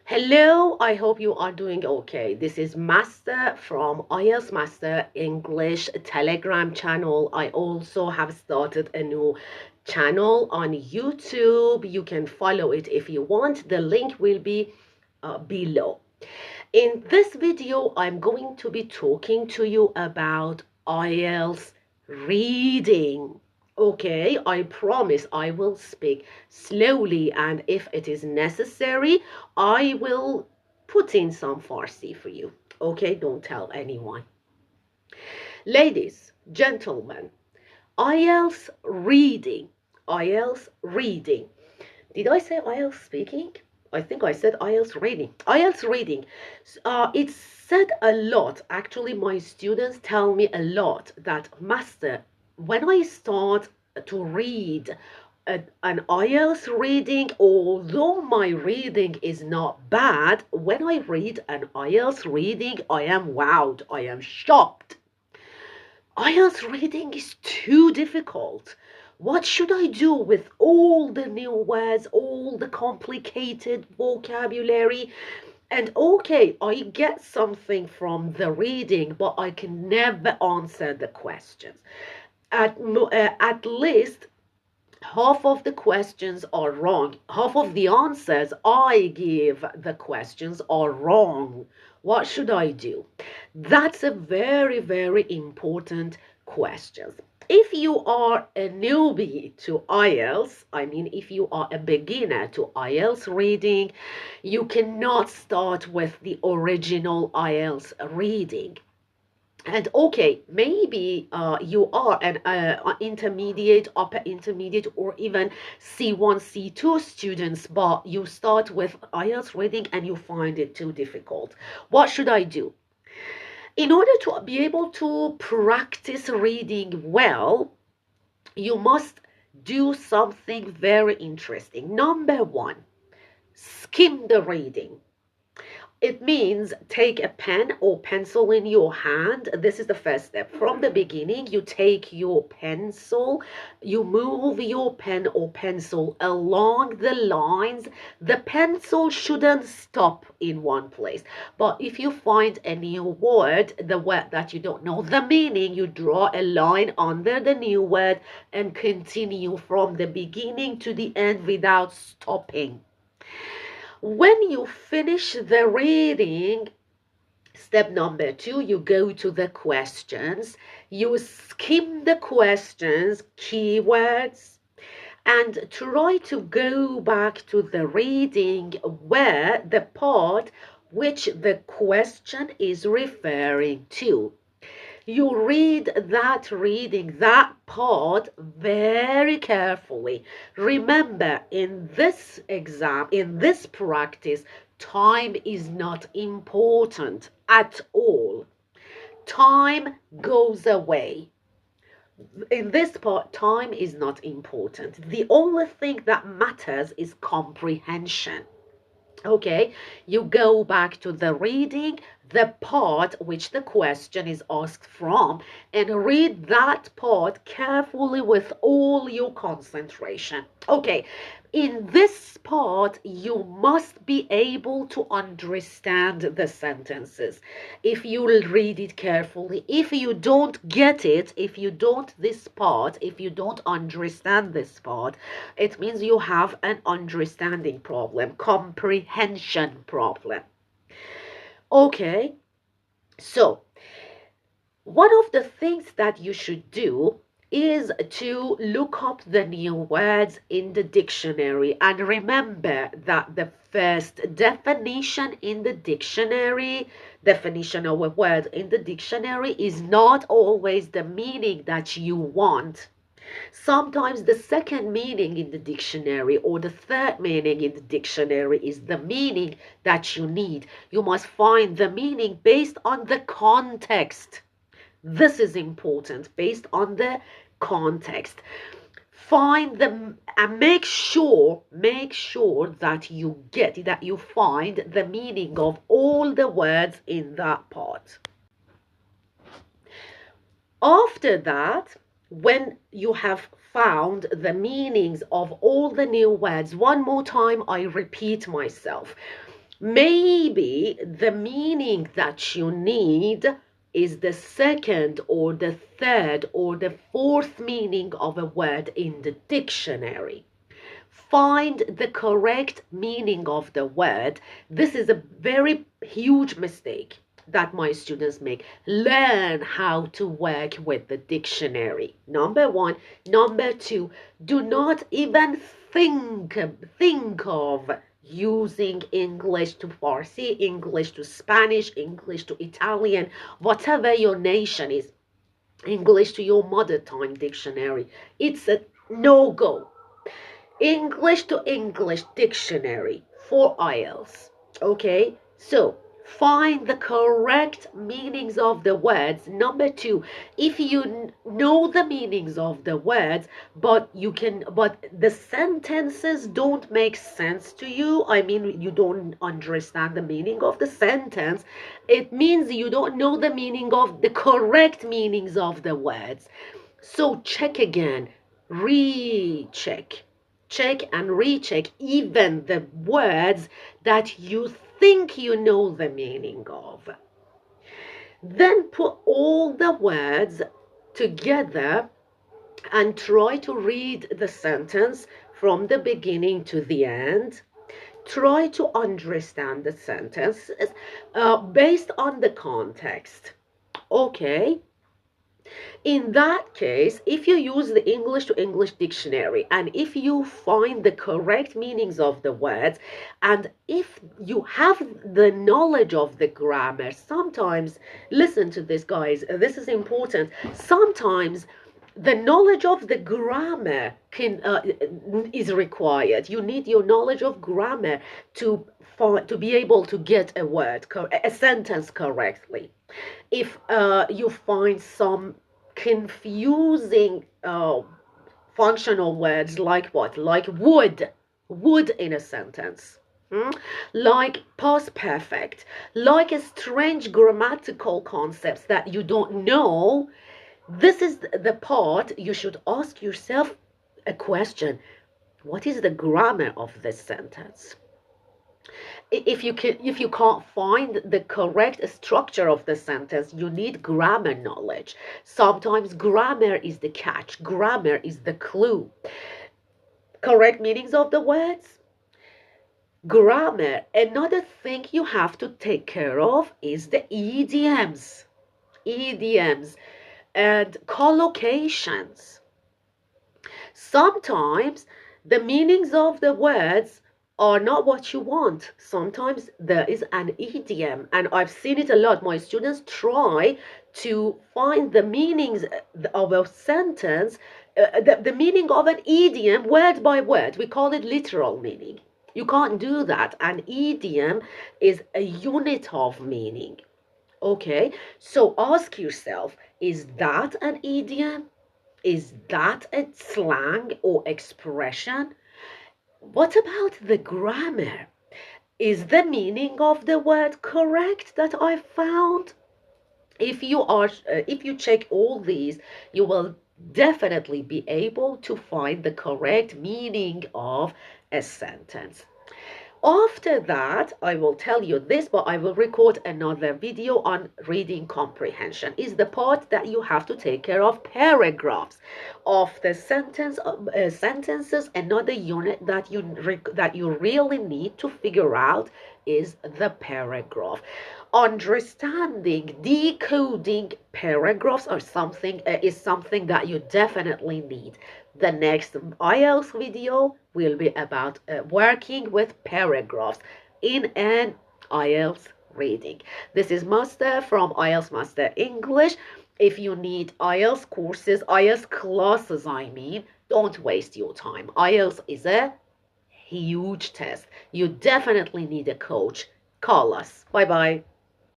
Hello, I hope you are doing okay. This is Master from IELTS Master English Telegram channel. I also have started a new channel on YouTube. You can follow it if you want. The link will be below. In this video, I'm going to be talking to you about IELTS reading. Okay, I promise I will speak slowly, and if it is necessary, I will put in some Farsi for you. Okay, don't tell anyone. Ladies, gentlemen, IELTS reading. IELTS reading. Did I say IELTS speaking? I think I said IELTS reading. IELTS reading. It's said a lot. Actually, my students tell me a lot that, Master, when I start to read an IELTS reading, although my reading is not bad, when I read an IELTS reading, I am wowed. I am shocked. IELTS reading is too difficult. What should I do with all the new words, all the complicated vocabulary? And okay, I get something from the reading, but I can never answer the questions. At least half of the questions are wrong. Half of the answers I give the questions are wrong. What should I do? That's a very, very important question. If you are a newbie to IELTS, I mean, if you are a beginner to IELTS reading, you cannot start with the original IELTS reading. And okay, maybe you are an intermediate, upper intermediate, or even C1, C2 students, but you start with IELTS reading and you find it too difficult. What should I do? In order to be able to practice reading well, you must do something very interesting. Number one, skim the reading. It means take a pen or pencil in your hand. This is the first step. From the beginning, you take your pencil, you move your pen or pencil along the lines. The pencil shouldn't stop in one place. But if you find a new word, the word that you don't know the meaning, you draw a line under the new word and continue from the beginning to the end without stopping. When you finish the reading, step number two, you go to the questions. You skim the questions, keywords, and try to go back to the reading where the part which the question is referring to. You read that reading, that part very carefully. Remember, in this exam, in this practice, time is not important at all. Time goes away. In this part, time is not important. The only thing that matters is comprehension. Okay, you go back to the reading, the part which the question is asked from, and read that part carefully with all your concentration. Okay, in this part, you must be able to understand the sentences. If you read it carefully, if you don't get it, if you don't understand this part, it means you have an understanding problem, comprehension problem. Okay, so one of the things that you should do is to look up the new words in the dictionary, and remember that the first definition in the dictionary, definition of a word in the dictionary, is not always the meaning that you want. Sometimes the second meaning in the dictionary or the third meaning in the dictionary is the meaning that you need. You must find the meaning based on the context. This is important, based on the context. Find them and make sure that you find the meaning of all the words in that part. After that, when you have found the meanings of all the new words, one more time I repeat myself, Maybe the meaning that you need is the second or the third or the fourth meaning of a word in the dictionary. Find the correct meaning of the word. This is a very huge mistake that my students make. Learn how to work with the dictionary. Number one. Number two, do not even think of using English to Farsi, English to Spanish, English to Italian, whatever your nation is, English to your mother tongue dictionary. It's a no-go. English to English dictionary for IELTS. Okay, so find the correct meanings of the words. Number two, if you know the meanings of the words, but the sentences don't make sense to you, I mean, you don't understand the meaning of the sentence, it means you don't know the meaning of the correct meanings of the words. So check again, recheck. Check and recheck even the words that you think you know the meaning of. Then put all the words together and try to read the sentence from the beginning to the end. Try to understand the sentence based on the context. Okay? In that case, if you use the English to English dictionary and if you find the correct meanings of the words and if you have the knowledge of the grammar, sometimes, listen to this guys, this is important, sometimes the knowledge of the grammar is required. You need your knowledge of grammar to be able to get a sentence correctly. If you find some confusing functional words like what? Like wood in a sentence. Like past perfect, like a strange grammatical concepts that you don't know. This is the part you should ask yourself a question. What is the grammar of this sentence? If you can't find the correct structure of the sentence, you need grammar knowledge. Sometimes grammar is the catch, grammar is the clue. Correct meanings of the words, grammar. Another thing you have to take care of is the idioms and collocations. Sometimes the meanings of the words are not what you want. Sometimes there is an idiom, and I've seen it a lot. My students try to find the meanings of a sentence, the meaning of an idiom word by word. We call it literal meaning. You can't do that. An idiom is a unit of meaning. Okay, so ask yourself, is that an idiom? Is that a slang or expression? What about the grammar? Is the meaning of the word correct that I found? If you check all these, you will definitely be able to find the correct meaning of a sentence. After that, I will tell you this, but I will record another video on reading comprehension. Is the part that you have to take care of paragraphs of the sentences. Another unit that you really need to figure out is the paragraph. Understanding, decoding paragraphs are something is something that you definitely need. The next IELTS video will be about working with paragraphs in an IELTS reading. This is Master from IELTS Master English. If you need IELTS courses, IELTS classes, don't waste your time. IELTS is a huge test. You definitely need a coach. Call us. Bye-bye.